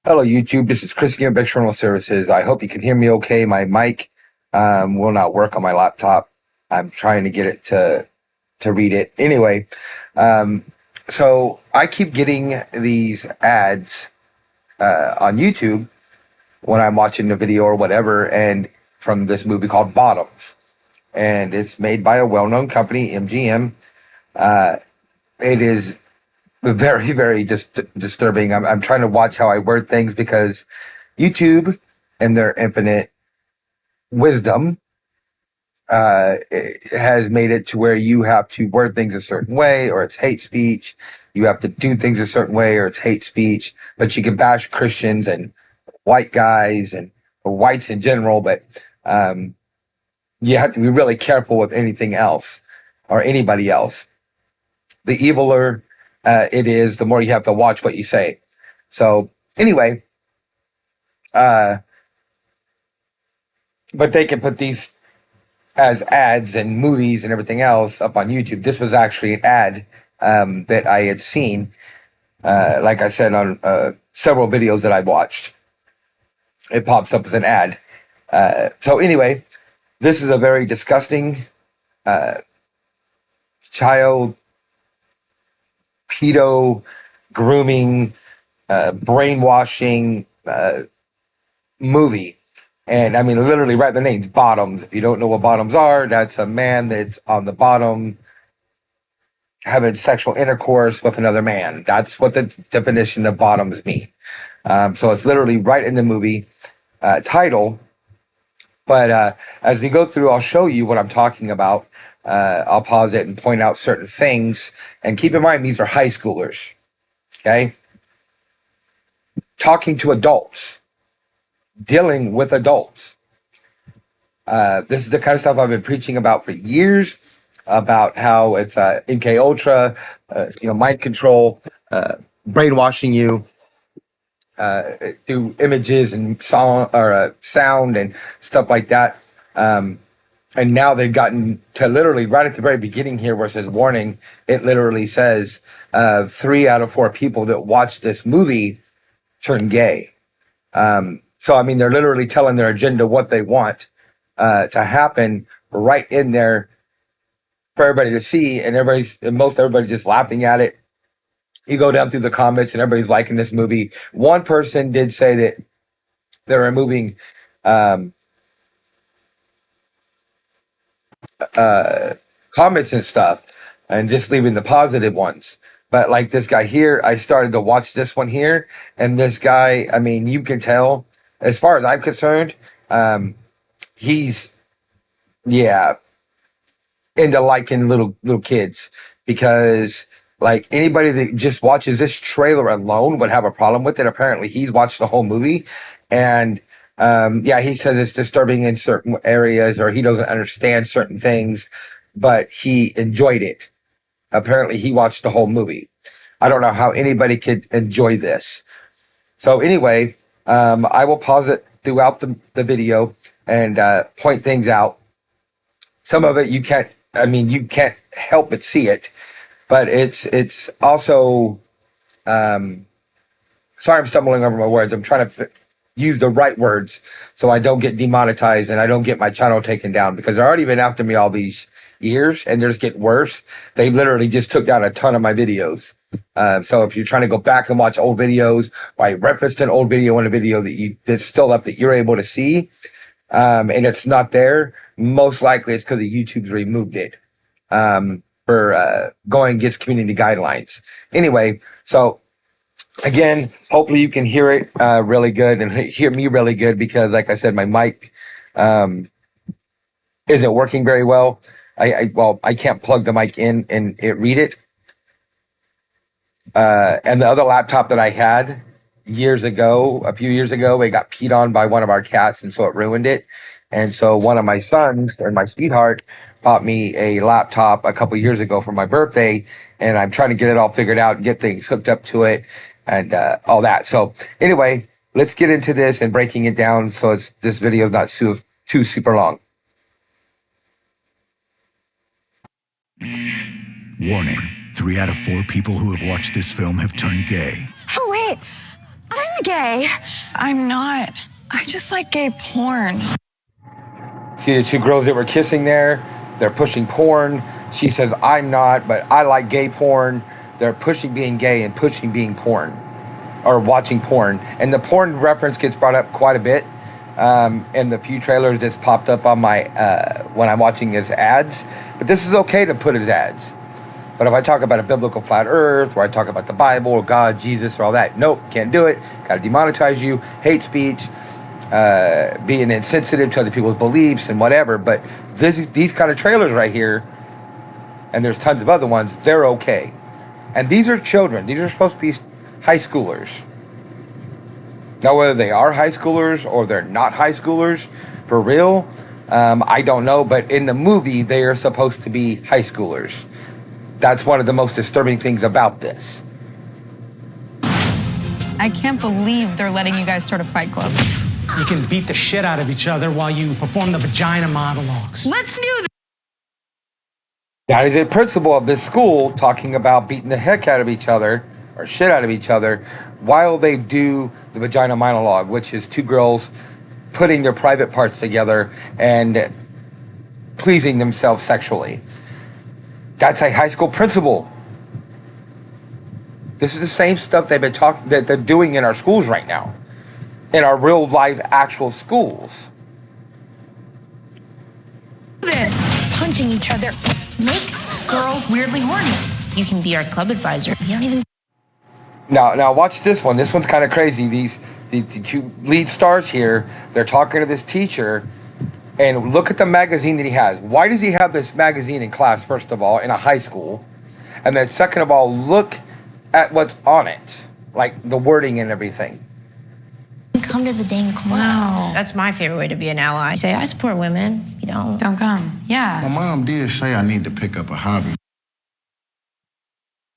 Hello, YouTube. This is Chris here at External Services. I hope you can hear me okay. My mic will not work on my laptop. I'm trying to get it to read it. Anyway, um, so I keep getting these ads on YouTube when I'm watching the video or whatever, and from this movie called Bottoms, and it's made by a well-known company, MGM. Uh, it is very, very disturbing. I'm trying to watch how I word things because YouTube, in their infinite wisdom, has made it to where you have to word things a certain way, or it's hate speech. You have to do things a certain way, or it's hate speech. But you can bash Christians and white guys and whites in general. But um, you have to be really careful with anything else or anybody else. The eviler it is, the more you have to watch what you say. So anyway, uh, but they can put these as ads and movies and everything else up on YouTube. This was actually an ad that I had seen, like I said, on several videos that I watched. It pops up as an ad. So anyway, this is a very disgusting uh, child pedo grooming, brainwashing movie. And I mean, literally, right, the name's Bottoms. If you don't know what bottoms are, that's a man that's on the bottom having sexual intercourse with another man. That's what the definition of bottoms mean. So it's literally right in the movie title. But as we go through, I'll show you what I'm talking about. I'll pause it and point out certain things. And keep in mind, these are high schoolers. Okay? Talking to adults, dealing with adults. This is the kind of stuff I've been preaching about for years, about how it's MK Ultra, mind control, brainwashing you through images and song or sound and stuff like that. And now they've gotten to literally right at the very beginning here, where it says warning. It literally says 3 out of 4 people that watch this movie turn gay. So I mean, they're literally telling their agenda what they want to happen right in there for everybody to see, and most everybody just laughing at it. You go down through the comments, and everybody's liking this movie. One person did say that they're removing um, comments and stuff, and just leaving the positive ones. But like this guy here, I started to watch this one here, and this guy, I mean, you can tell, as far as I'm concerned, he's yeah into liking little kids, because like anybody that just watches this trailer alone would have a problem with it. Apparently, he's watched the whole movie, and yeah, he says it's disturbing in certain areas, or he doesn't understand certain things, but he enjoyed it. Apparently, he watched the whole movie. I don't know how anybody could enjoy this. So anyway, I will pause it throughout the video and point things out. Some of it you can't. I mean, you can't help but see it, but it's also. Sorry, I'm stumbling over my words. I'm trying to use the right words so I don't get demonetized and I don't get my channel taken down, because they're already been after me all these years and they're just getting worse. They literally just took down a ton of my videos. So if you're trying to go back and watch old videos, or I referenced an old video in a video that's still up that you're able to see, and it's not there, most likely it's because YouTube's removed it for going against community guidelines. Anyway, so again, hopefully you can hear it really good and hear me really good, because like I said, my mic isn't working very well. I can't plug the mic in and read it. And the other laptop that I had a few years ago, it got peed on by one of our cats, and so it ruined it. And so one of my sons, or my sweetheart, bought me a laptop a couple years ago for my birthday, and I'm trying to get it all figured out and get things hooked up to it and all that. So anyway, let's get into this and breaking it down so this video is not too super long. Warning: 3 out of 4 people who have watched this film have turned gay. Oh, wait. I'm gay. I'm not. I just like gay porn. See the two girls that were kissing there? They're pushing porn. She says, I'm not, but I like gay porn. They're pushing being gay and pushing being porn or watching porn. And the porn reference gets brought up quite a bit in the few trailers that's popped up on my, when I'm watching as ads. But this is okay to put as ads. But if I talk about a biblical flat earth, or I talk about the Bible, or God, Jesus, or all that, nope, can't do it. Got to demonetize you. Hate speech, being insensitive to other people's beliefs and whatever. But these kind of trailers right here, and there's tons of other ones, they're okay. And these are children. These are supposed to be high schoolers. Now, whether they are high schoolers or they're not high schoolers, for real, I don't know. But in the movie, they are supposed to be high schoolers. That's one of the most disturbing things about this. I can't believe they're letting you guys start a fight club. You can beat the shit out of each other while you perform the vagina monologues. Let's do this. That is a principal of this school talking about beating the heck out of each other or shit out of each other while they do the vagina monologue, which is two girls putting their private parts together and pleasing themselves sexually. That's a high school principal. This is the same stuff they've been that they're doing in our schools right now, in our real life actual schools. This punching each other makes girls weirdly horny. You can be our club advisor. You don't even. Now watch this one. This one's kind of crazy. The two lead stars here, they're talking to this teacher. And look at the magazine that he has. Why does he have this magazine in class, first of all, in a high school? And then second of all, look at what's on it. Like the wording and everything. Come to the dang club. Wow. That's my favorite way to be an ally. Say, I support women. You don't come. Yeah. My mom did say I need to pick up a hobby.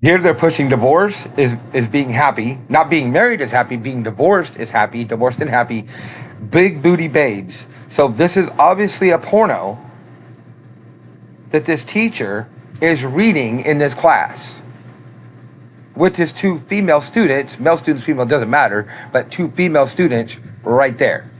Here they're pushing divorce is being happy. Not being married is happy. Being divorced is happy. Divorced and happy. Big booty babes. So this is obviously a porno that this teacher is reading in this class with his two female students. Male students, female, doesn't matter, but two female students right there.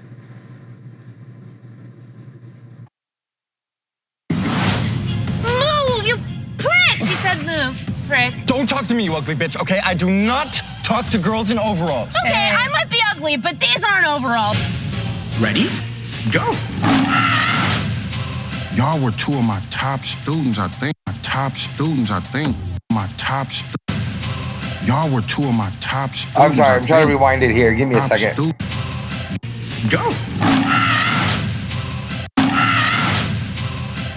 move, you prick! She said move, prick. Don't talk to me, you ugly bitch, okay? I do not talk to girls in overalls. Okay, I might be ugly, but these aren't overalls. Ready? Go. Y'all were two of my top students, I think. My top students, I think. My top Y'all were two of my top students. I'm sorry, I'm trying to rewind it here. Give me a second. Go.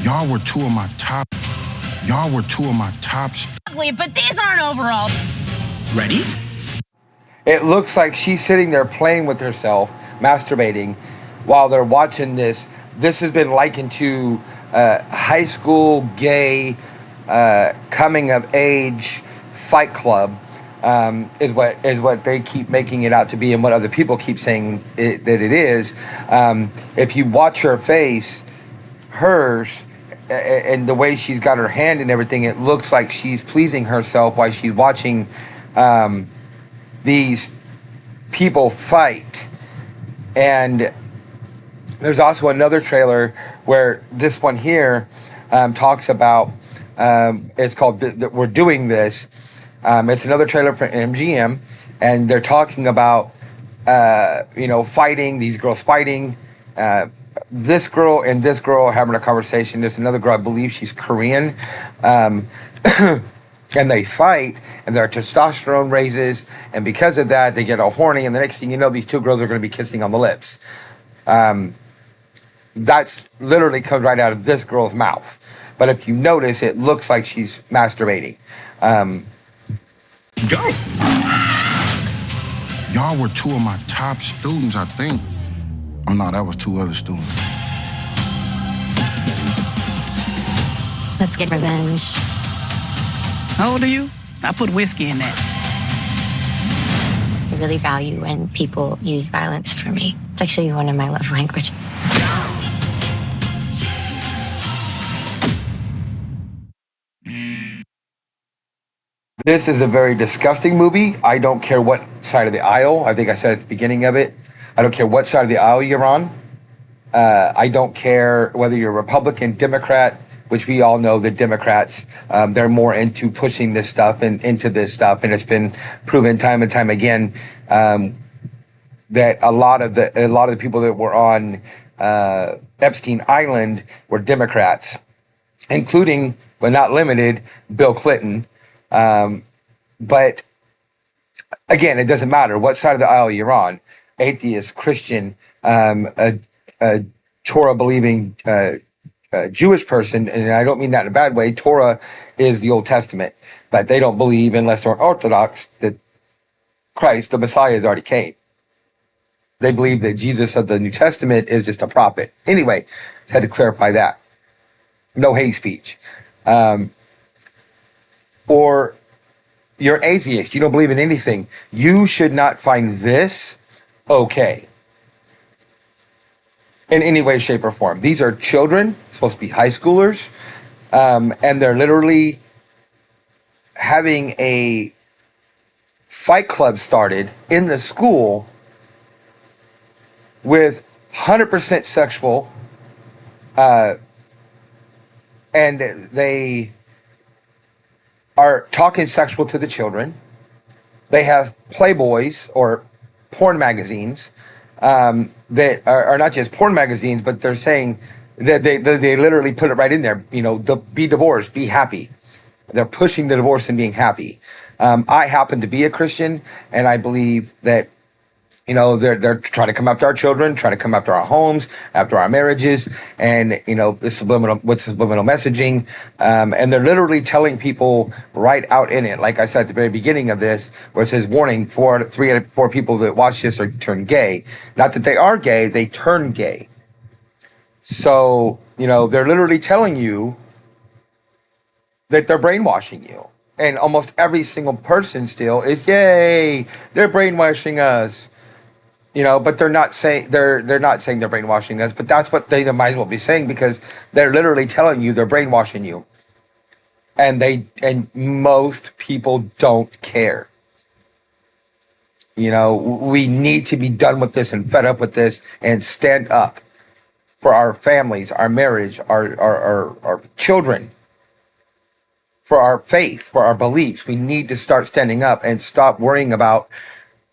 Y'all were two of my top. Y'all were two of my top. Ugly, but these aren't overalls. Ready? It looks like she's sitting there playing with herself, masturbating, while they're watching this. This has been likened to high school gay coming of age fight club, is what they keep making it out to be, and what other people keep saying that it is. If you watch her face, hers, and the way she's got her hand and everything, it looks like she's pleasing herself while she's watching these people fight. And there's also another trailer where this one here talks about, it's called We're Doing This. It's another trailer for MGM, and they're talking about, fighting, these girls fighting. This girl and this girl are having a conversation. There's another girl, I believe she's Korean. And they fight, and their testosterone raises, and because of that, they get all horny, and the next thing you know, these two girls are going to be kissing on the lips. That's literally comes right out of this girl's mouth. But if you notice, it looks like she's masturbating. Go. Y'all were two of my top students, I think. Oh no, that was two other students. Let's get revenge. How old are you? I put whiskey in that. I really value when people use violence for me. It's actually one of my love languages. This is a very disgusting movie. I don't care what side of the aisle. I think I said at the beginning of it. I don't care what side of the aisle you're on. I don't care whether you're Republican, Democrat, which we all know the Democrats, they're more into pushing this stuff and into this stuff. And it's been proven time and time again that a lot of the people that were on Epstein Island were Democrats, including, but not limited, Bill Clinton. But again, it doesn't matter what side of the aisle you're on, atheist, Christian, a Torah believing Jewish person, and I don't mean that in a bad way. Torah is the Old Testament, but they don't believe, unless they're Orthodox, that Christ, the Messiah, has already came. They believe that Jesus of the New Testament is just a prophet. Anyway, had to clarify that. No hate speech. Or you're atheist, you don't believe in anything. You should not find this okay in any way, shape, or form. These are children, supposed to be high schoolers, and they're literally having a fight club started in the school with 100% sexual, and they are talking sexual to the children. They have Playboys or porn magazines that are not just porn magazines, but they're saying that they literally put it right in there. You know, be divorced, be happy. They're pushing the divorce and being happy. I happen to be a Christian, and I believe that, you know, they're trying to come after our children, trying to come after our homes, after our marriages, and, you know, with subliminal messaging, and they're literally telling people right out in it, like I said at the very beginning of this, where it says, warning, 3 out of 4 people that watch this are turned gay. Not that they are gay, they turn gay. So, you know, they're literally telling you that they're brainwashing you. And almost every single person still is, yay, they're brainwashing us. You know, but they're not saying they're brainwashing us, but that's what they might as well be saying, because they're literally telling you they're brainwashing you. And most people don't care. You know, we need to be done with this and fed up with this and stand up for our families, our marriage, our children, for our faith, for our beliefs. We need to start standing up and stop worrying about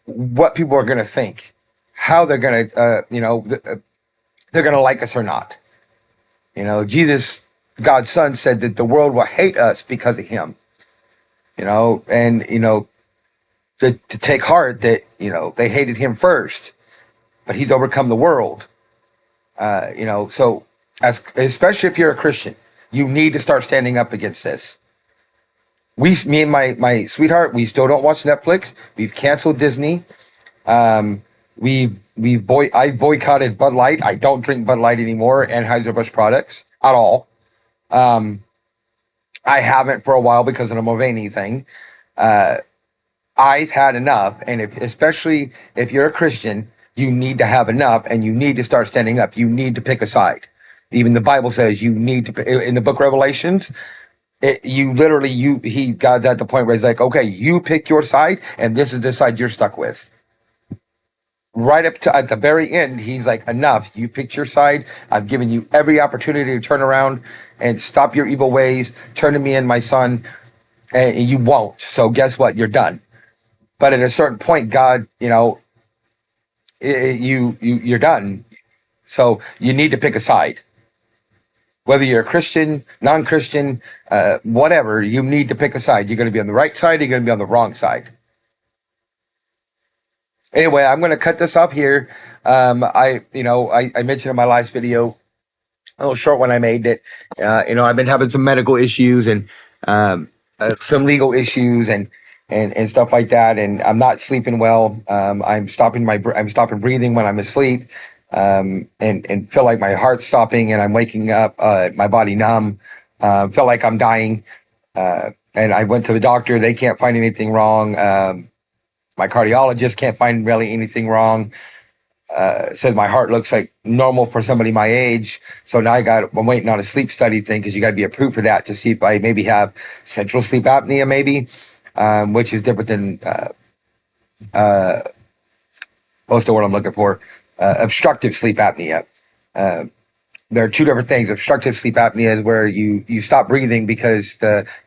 what people are going to think, how they're going to, they're going to like us or not. You know, Jesus, God's son, said that the world will hate us because of him. You know, and, you know, to take heart that, you know, they hated him first, but he's overcome the world. You know, so especially if you're a Christian, you need to start standing up against this. Me and my sweetheart, we still don't watch Netflix. We've canceled Disney. I boycotted Bud Light. I don't drink Bud Light anymore, and Anheuser-Busch products at all. I haven't for a while because of the Mulvaney thing. I've had enough, and especially if you're a Christian, you need to have enough, and you need to start standing up. You need to pick a side. Even the Bible says you need to. In the book of Revelations, God's at the point where he's like, okay, you pick your side, and this is the side you're stuck with. Right up to at the very end, he's like, enough. You picked your side. I've given you every opportunity to turn around and stop your evil ways. Turn to me and my son, and you won't. So guess what? You're done. But at a certain point, God, you know, you're done. So you need to pick a side. Whether you're a Christian, non-Christian, whatever, you need to pick a side. You're going to be on the right side. You're going to be on the wrong side. Anyway, I'm going to cut this off here. I mentioned in my last video, a little short one I made, that, I've been having some medical issues and some legal issues and stuff like that. And I'm not sleeping well. I'm stopping breathing when I'm asleep, and feel like my heart's stopping and I'm waking up, my body numb, feel like I'm dying. And I went to the doctor. They can't find anything wrong. My cardiologist can't find really anything wrong. Says my heart looks like normal for somebody my age. So now I'm waiting on a sleep study thing, because you got to be approved for that to see if I maybe have central sleep apnea, maybe. which is different than what's the word I'm looking for? Obstructive sleep apnea. There are two different things. Obstructive sleep apnea is where you stop breathing because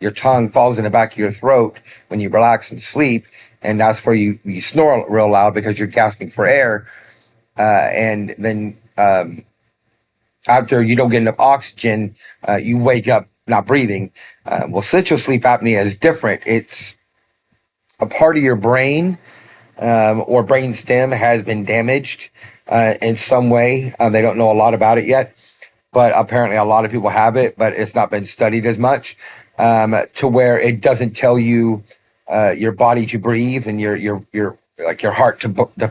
your tongue falls in the back of your throat when you relax and sleep, and that's where you snore real loud because you're gasping for air, and then after you don't get enough oxygen, you wake up not breathing. Well, central sleep apnea is different. It's a part of your brain or brain stem has been damaged in some way. They don't know a lot about it yet, but apparently a lot of people have it, but it's not been studied as much to where it doesn't tell you your body to breathe and your like your heart to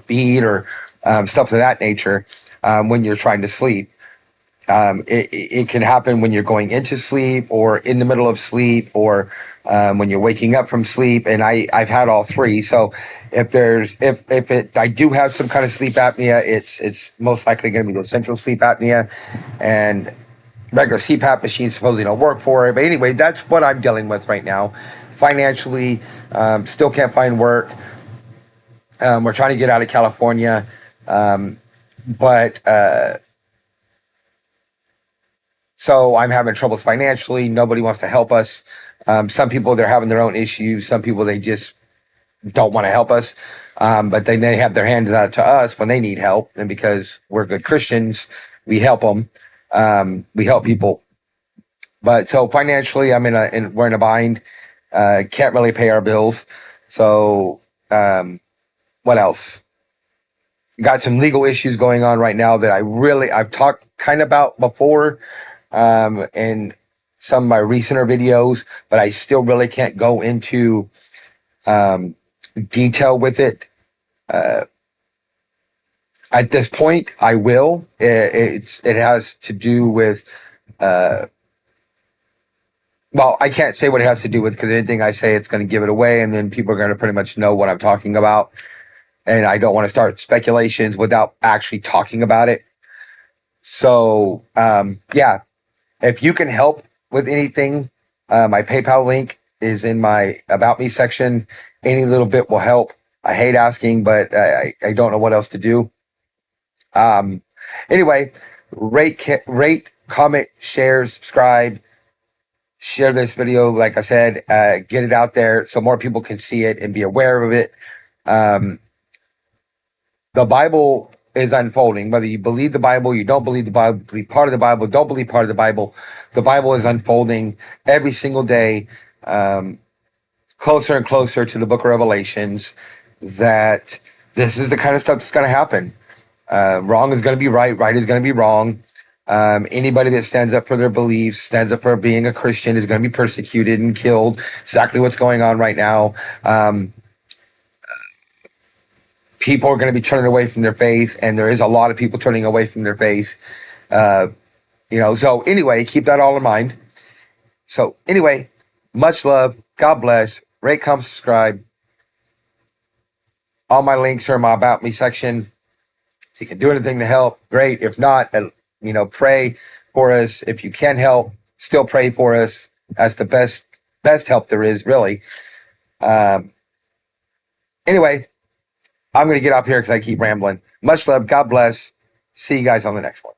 beat or stuff of that nature when you're trying to sleep. It can happen when you're going into sleep or in the middle of sleep or when you're waking up from sleep. And I've had all three. So if I do have some kind of sleep apnea, it's most likely going to be the central sleep apnea, and regular CPAP machines supposedly don't work for it. But anyway, that's what I'm dealing with right now. Financially, still can't find work. We're trying to get out of California. But so I'm having troubles financially. Nobody wants to help us. Some people, they're having their own issues. Some people, they just don't want to help us. But they have their hands out to us when they need help. And because we're good Christians, we help them. We help people. But so financially, we're in a bind. Can't really pay our bills. So what else? Got some legal issues going on right now that I've talked kind of about before in some of my recenter videos, but I still really can't go into detail with it. At this point, I will. It has to do with, well, I can't say what it has to do with because anything I say, it's going to give it away, and then people are going to pretty much know what I'm talking about. And I don't want to start speculations without actually talking about it. So, yeah, if you can help with anything, my PayPal link is in my About Me section. Any little bit will help. I hate asking, but I don't know what else to do. Anyway, rate, comment, share, subscribe, share this video. Like I said, get it out there so more people can see it and be aware of it. The Bible is unfolding. Whether you believe the Bible, you don't believe the Bible, believe part of the Bible, don't believe part of the Bible is unfolding every single day, closer and closer to the book of Revelations, that this is the kind of stuff that's going to happen. Wrong is going to be right. Right is going to be wrong. Anybody that stands up for their beliefs, stands up for being a Christian, is going to be persecuted and killed. Exactly what's going on right now. People are going to be turning away from their faith, and there is a lot of people turning away from their faith. So anyway, keep that all in mind. So anyway, much love. God bless. Rate, comment, subscribe. All my links are in my About Me section. If you can do anything to help, great. If not, pray for us. If you can help, still pray for us. That's the best help there is, really. Anyway, I'm going to get up here because I keep rambling. Much love. God bless. See you guys on the next one.